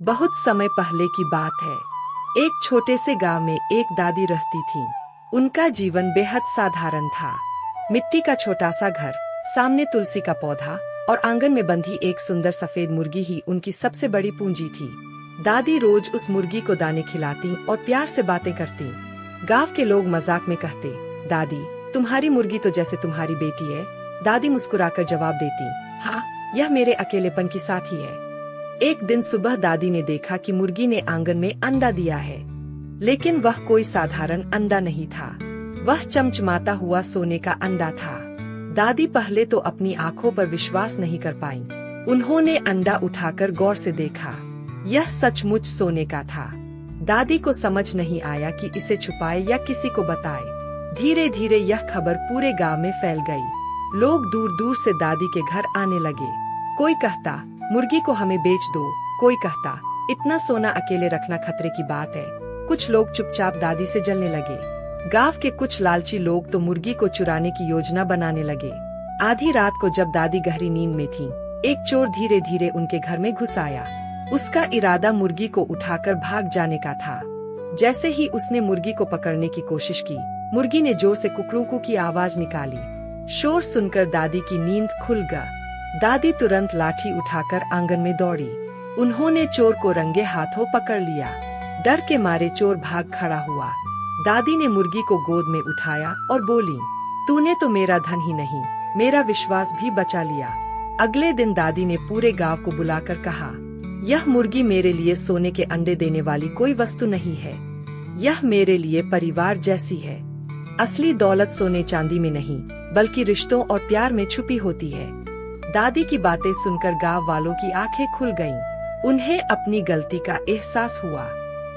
बहुत समय पहले की बात है। एक छोटे से गांव में एक दादी रहती थीं। उनका जीवन बेहद साधारण था। मिट्टी का छोटा सा घर, सामने तुलसी का पौधा और आंगन में बंधी एक सुंदर सफेद मुर्गी ही उनकी सबसे बड़ी पूंजी थी। दादी रोज उस मुर्गी को दाने खिलाती और प्यार से बातें करती। गांव के लोग मजाक में कहते, दादी तुम्हारी मुर्गी तो जैसे तुम्हारी बेटी है। दादी मुस्कुराकर जवाब देती, हाँ, यह मेरे अकेलेपन की साथी है। एक दिन सुबह दादी ने देखा कि मुर्गी ने आंगन में अंडा दिया है, लेकिन वह कोई साधारण अंडा नहीं था। वह चमचमाता हुआ सोने का अंडा था। दादी पहले तो अपनी आंखों पर विश्वास नहीं कर पाई। उन्होंने अंडा उठाकर गौर से देखा। यह सचमुच सोने का था। दादी को समझ नहीं आया कि इसे छुपाए या किसी को बताए। धीरे धीरे यह खबर पूरे गांव में फैल गई। लोग दूर दूर से दादी के घर आने लगे। कोई कहता, मुर्गी को हमें बेच दो। कोई कहता, इतना सोना अकेले रखना खतरे की बात है। कुछ लोग चुपचाप दादी से जलने लगे। गांव के कुछ लालची लोग तो मुर्गी को चुराने की योजना बनाने लगे। आधी रात को जब दादी गहरी नींद में थीं, एक चोर धीरे धीरे उनके घर में घुस आया। उसका इरादा मुर्गी को उठाकर भाग जाने का था। जैसे ही उसने मुर्गी को पकड़ने की कोशिश की, मुर्गी ने जोर से कुकड़ू की आवाज निकाली। शोर सुनकर दादी की नींद खुल गई। दादी तुरंत लाठी उठाकर आंगन में दौड़ी। उन्होंने चोर को रंगे हाथों पकड़ लिया। डर के मारे चोर भाग खड़ा हुआ। दादी ने मुर्गी को गोद में उठाया और बोली, तूने तो मेरा धन ही नहीं, मेरा विश्वास भी बचा लिया। अगले दिन दादी ने पूरे गांव को बुलाकर कहा, यह मुर्गी मेरे लिए सोने के अंडे देने वाली कोई वस्तु नहीं है। यह मेरे लिए परिवार जैसी है। असली दौलत सोने चांदी में नहीं, बल्कि रिश्तों और प्यार में छुपी होती है। दादी की बातें सुनकर गांव वालों की आंखें खुल गईं। उन्हें अपनी गलती का एहसास हुआ।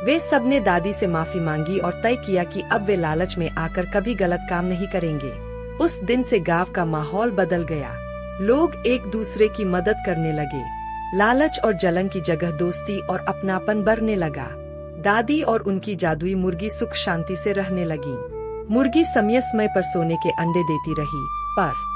वे सबने दादी से माफी मांगी और तय किया कि अब वे लालच में आकर कभी गलत काम नहीं करेंगे। उस दिन से गांव का माहौल बदल गया। लोग एक दूसरे की मदद करने लगे। लालच और जलन की जगह दोस्ती और अपनापन बढ़ने लगा। दादी और उनकी जादुई मुर्गी सुख शांति से रहने लगी। मुर्गी समय समय पर सोने के अंडे देती रही, पर